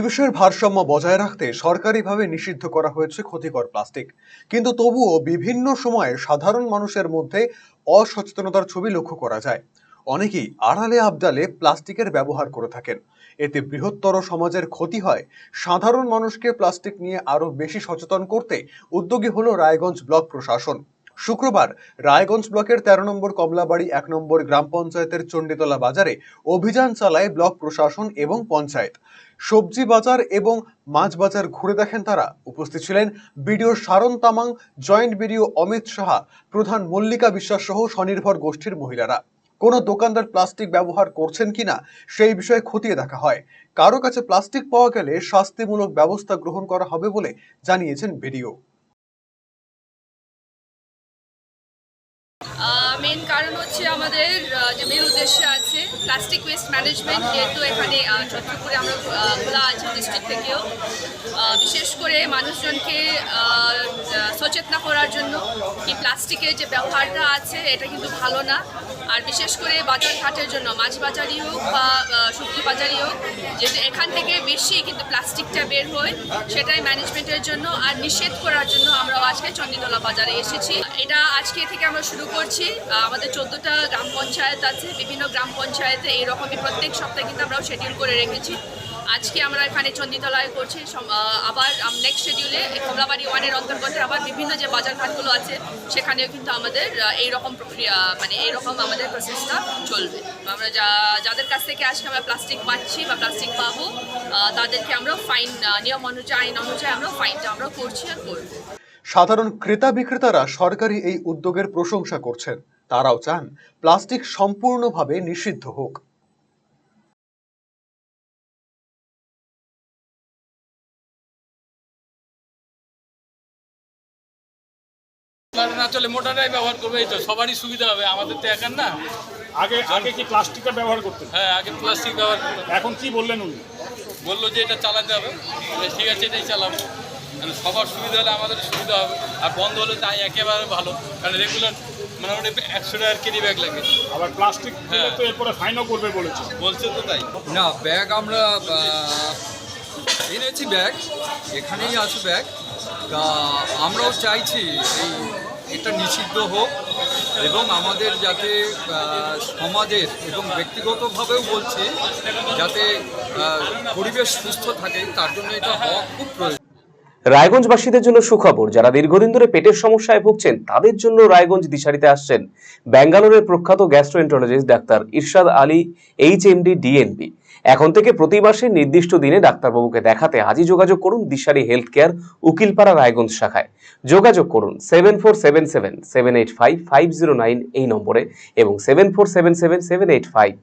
পরিবেশের ভারসাম্য বজায় রাখতে সরকারিভাবে নিষিদ্ধ করা হয়েছে ক্ষতিকর প্লাস্টিক, কিন্তু তবুও বিভিন্ন সময়ে সাধারণ মানুষের মধ্যে অসচেতনতার ছবি লক্ষ্য করা যায়। অনেকেই আড়ালে আবডালে প্লাস্টিকের ব্যবহার করে থাকেন। এতে বৃহত্তর সমাজের ক্ষতি হয়। সাধারণ মানুষকে প্লাস্টিক নিয়ে আরো বেশি সচেতন করতে উদ্যোগী হলো রায়গঞ্জ ব্লক প্রশাসন। শুক্রবার রায়গঞ্জ ব্লকের ১৩ নম্বর কমলাবাড়ি ১ নম্বর গ্রাম পঞ্চায়েতের চণ্ডীতলা বাজারে অভিযান চালায় ব্লক প্রশাসন এবং পঞ্চায়েত। সবজি বাজার এবং মাছ বাজার ঘুরে দেখেন তারা। উপস্থিত ছিলেন BDO Saran Tamang, joint BDO Amit Saha, প্রধান মল্লিকা বিশ্বাস সহ স্বনির্ভর গোষ্ঠীর মহিলারা। কোনো দোকানদার প্লাস্টিক ব্যবহার করছেন কিনা সেই বিষয়ে খতিয়ে দেখা হয়। কারো কাছে প্লাস্টিক পাওয়া গেলে শাস্তিমূলক ব্যবস্থা গ্রহণ করা হবে বলে জানিয়েছেন বিডিও। মেন কারণ হচ্ছে আমাদের যে মেন উদ্দেশ্য আছে প্লাস্টিক ওয়েস্ট ম্যানেজমেন্ট, যেহেতু এখানে ছত্রপুরে আমরা খোলা আছে ডিস্ট্রিক্ট থেকেও, বিশেষ করে মানুষজনকে সচেতন করার জন্য কি প্লাস্টিকের যে ব্যবহারটা আছে এটা কিন্তু ভালো না। আর বিশেষ করে বাজারঘাটের জন্য, মাছ বাজারই হোক বা সবজি বাজারই হোক, যেহেতু এখান থেকে বেশি কিন্তু প্লাস্টিকটা বের হয়, সেটাই ম্যানেজমেন্টের জন্য আর নিষেধ করার জন্য আমরা আজকে চণ্ডীতলা বাজারে এসেছি। এটা আজকে থেকে আমরা শুরু করছি। আমাদের 14টা গ্রাম পঞ্চায়েত আছে, বিভিন্ন গ্রাম পঞ্চায়েতে এইরকমই প্রত্যেক সপ্তাহে কিন্তু আমরা শিডিউল করে রেখেছি। আজকে আমরা এখানে চণ্ডীতলায় করছি, আবার নেক্সট শিডিউলে কমলাবাড়ি 1-এর অন্তর্গত আবার বিভিন্ন যে বাজারঘাটগুলো আছে সেখানেও কিন্তু আমাদের এইরকম প্রক্রিয়া, মানে এইরকম আমাদের প্রসেসটা চলবে। আমরা যাদের কাছ থেকে আজকে আমরা প্লাস্টিক পাচ্ছি বা প্লাস্টিক পাবো তাদেরকে আমরা ফাইন, নিয়ম অনুযায়ী, আইন অনুযায়ী আমরা ফাইনটা আমরা করছি আর করব। সাধারণ ক্রেতা বিক্রেতারা সরকারি এই উদ্যোগের প্রশংসা করছেন। তারাও চান প্লাস্টিক সম্পূর্ণভাবে নিষিদ্ধ হোক। না চলে মোটাটাই ব্যবহার করবে, এই তো সবারই সুবিধা হবে, আমাদের তো একার না। আগে আগে কি প্লাস্টিকটা ব্যবহার করতেন? হ্যাঁ, আগে প্লাস্টিক ব্যবহার করতেন। এখন কি বললেন উনি? বললো যে এটা চালাতে হবে, ঠিক আছে এটাই চালাবো, মানে সবার সুবিধা হলে আমাদের সুবিধা হবে, আর বন্ধ হলে তাই একেবারে ভালো, কারণ রেগুলার মোটামুটি 100 টাকার কেজি ব্যাগ লাগে। আবার প্লাস্টিক তো এরপরে ফাইনও করবে বলছে তো তাই না। ব্যাগ আমরা এনেছি, ব্যাগ এখানেই আছে ব্যাগ। তা আমরাও চাইছি এটা নিষিদ্ধ হোক এবং আমাদের যাতে সমাজের এবং ব্যক্তিগতভাবেও বলছি যাতে পরিবেশ সুস্থ থাকে, তার জন্য এটা হওয়া খুব প্রয়োজন। রায়গঞ্জবাসীদের জন্য সুখবর, যারা দীর্ঘদিন ধরে পেটের সমস্যায় ভুগছেন তাদের জন্য রায়গঞ্জ দিশারিতে আসছেন ব্যাঙ্গালোরের প্রখ্যাত গ্যাস্ট্রোএন্টারোলজিস্ট ডাক্তার ইরশাদ আলী, HMD, DNB। এখন থেকে প্রতি মাসে নির্দিষ্ট দিনে ডাক্তারবাবুকে দেখাতে আজই যোগাযোগ করুন দিশারি হেলথ কেয়ার, উকিলপাড়া, রায়গঞ্জ শাখায়। যোগাযোগ করুন 7477785509 এই নম্বরে এবং 7477785509।